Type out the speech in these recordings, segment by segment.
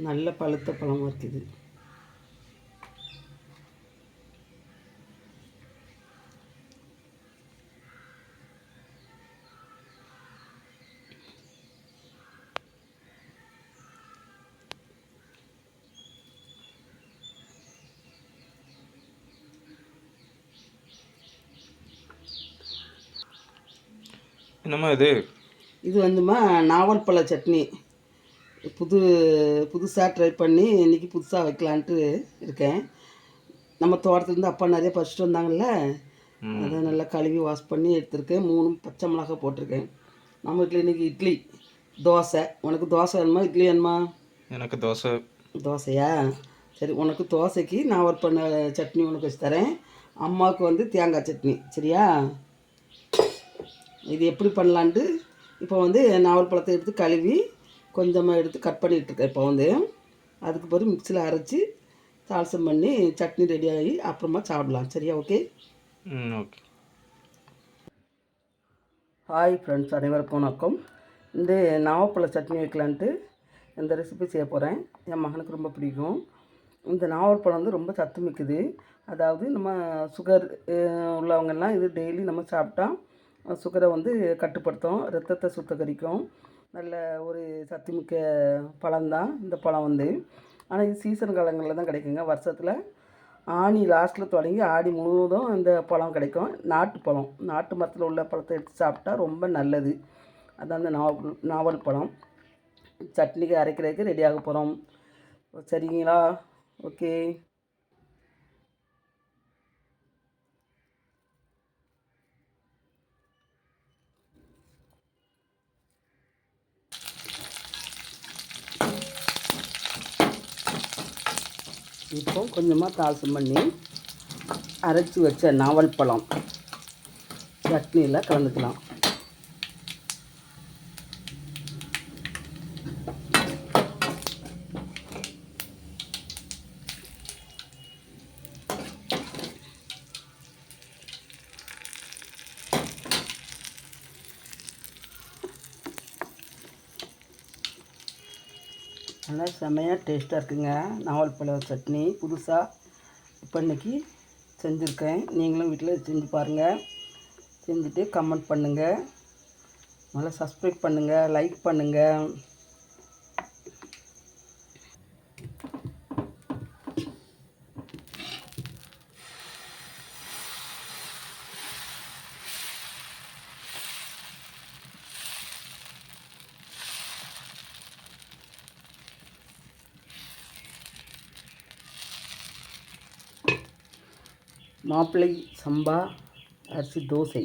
நல்ல பழுத்த பழமாக இருக்குது. என்னம்மா இது? இது வந்துமா நாவல் பழ சட்னி. புதுசாக ட்ரை பண்ணி இன்றைக்கி புதுசாக வைக்கலான்ட்டு இருக்கேன். நம்ம தோட்டத்துலேருந்து அப்பா நிறைய பறிச்சிட்டு வந்தாங்கல்ல, அதை நல்லா கழுவி வாஷ் பண்ணி எடுத்துருக்கேன். 3 பச்சை மிளகாய் போட்டிருக்கேன். நம்ம வீட்டில் இன்றைக்கி இட்லி தோசை. உனக்கு தோசை வேணுமா இட்லி வேணுமா? எனக்கு தோசை. தோசையா? சரி, உனக்கு தோசைக்கு நாவல் பழ சட்னி உனக்கு வச்சு தரேன். அம்மாவுக்கு வந்து தேங்காய் சட்னி. சரியா? இது எப்படி பண்ணலான்ட்டு இப்போ வந்து நாவல் பழத்தை எடுத்து கழுவி கொஞ்சமாக எடுத்து கட் பண்ணிகிட்ருக்கேன். இப்போ வந்து அதுக்கு பிறகு மிக்சியில் அரைச்சி தாளசம் பண்ணி சட்னி ரெடி ஆகி அப்புறமா சாப்பிடலாம். சரியா? ஓகே. ஓகே. ஹாய் ஃப்ரெண்ட்ஸ், அனைவருக்கும் வணக்கம். இந்த நாவப்பழ சட்னி வைக்கலான்ட்டு இந்த ரெசிபி செய்ய போகிறேன். என் மகனுக்கு ரொம்ப பிடிக்கும். இந்த நாவல் பழம் வந்து ரொம்ப சத்து மிக்குது. அதாவது நம்ம சுகர் உள்ளவங்கெல்லாம் இது டெய்லி நம்ம சாப்பிட்டா சுகரை வந்து கட்டுப்படுத்தும், ரத்தத்தை சுத்தகரிக்கும். நல்ல ஒரு சத்துமிக்க பழம்தான் இந்த பழம் வந்து. ஆனால் இது சீசன் காலங்களில் தான் கிடைக்குங்க. வருஷத்தில் ஆனி லாஸ்ட்டில் தொடங்கி ஆடி முழுவதும் இந்த பழம் கிடைக்கும். நாட்டு பழம், நாட்டு மரத்தில் உள்ள பழத்தை எடுத்து சாப்பிட்டா ரொம்ப நல்லது. அதான் அந்த நாவல் பழம் சட்னிக்கு அரைக்கிறதுக்கு ரெடியாக போகிறோம். சரிங்களா? ஓகே. இப்போ கொஞ்சமாக தாளசம் பண்ணி அரைச்சி வச்ச நாவல் பழம் சட்னியில் கலந்துக்கலாம். நல்லா செம்மையாக டேஸ்ட்டாக இருக்குங்க நாவல் பழ சட்னி. புதுசாக இப்போ இன்றைக்கி செஞ்சுருக்கேன். நீங்களும் வீட்டில் செஞ்சு பாருங்கள். செஞ்சுட்டு கமெண்ட் பண்ணுங்கள். நல்லா சப்ஸ்கிரைப் பண்ணுங்கள், லைக் பண்ணுங்கள். மாப்பிள்ளை சம்பா அரிசி தோசை.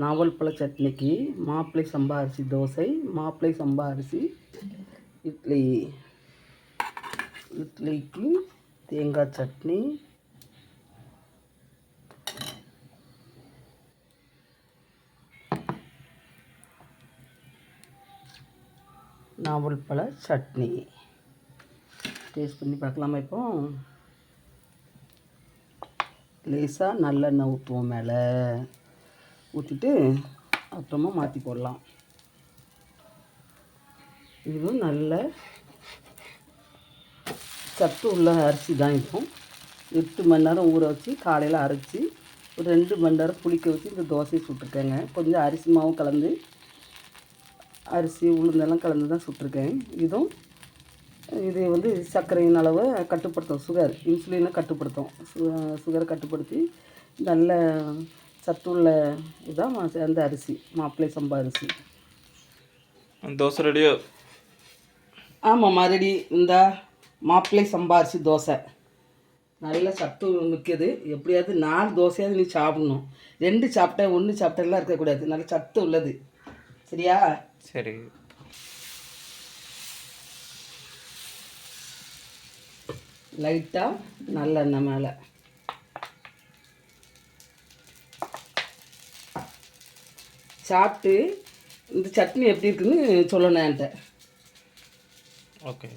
நாவல் பழ சட்னிக்கு மாப்பிள்ளை சம்பா அரிசி தோசை, மாப்பிள்ளை சம்பா அரிசி இட்லி. இட்லிக்கு தேங்காய் சட்னி, நாவல் பழ சட்னி. டேஸ்ட் பண்ணி பார்க்கலாமா? இப்போ லேசாக நல்லெண்ணெய் ஊற்றுவோம். மேலே ஊற்றிட்டு அப்புறமா மாற்றி போடலாம். இதுவும் நல்ல சத்து உள்ள அரிசி தான். இப்போ 8 மணி நேரம் ஊற வச்சு காலையில் அரைச்சி ஒரு 2 மணி நேரம் புளிக்க வச்சு இந்த தோசையை சுட்டிருக்கேங்க. கொஞ்சம் அரிசி மாவும் கலந்து, அரிசி உளுந்தெல்லாம் கலந்து தான் சுட்டிருக்கேன். இது வந்து சர்க்கரையின் அளவை கட்டுப்படுத்தும், சுகர் இன்சுலினை கட்டுப்படுத்தும், சுகரை கட்டுப்படுத்தி நல்ல சத்துள்ள இதுதான் அந்த அரிசி, மாப்பிள்ளை சம்பா அரிசி. தோசை ரெடியோ? ஆமாம்மா, ரெடி. இந்த மாப்பிள்ளை சம்பா அரிசி தோசை நல்ல சத்து மிக்கது. எப்படியாவது 4 தோசையாவது நீ சாப்பிடணும். 2 சாப்பிட்டேன் 1 சாப்பிட்டெல்லாம் இருக்கக்கூடாது. நல்ல சத்து உள்ளது. சரியா? சரி. லைட்டாக நல்லெண்ணெய் மேலே. சாப்பிட்டு இந்த சட்னி எப்படி இருக்குன்னு சொல்லணும் என்கிட்ட. ஓகே.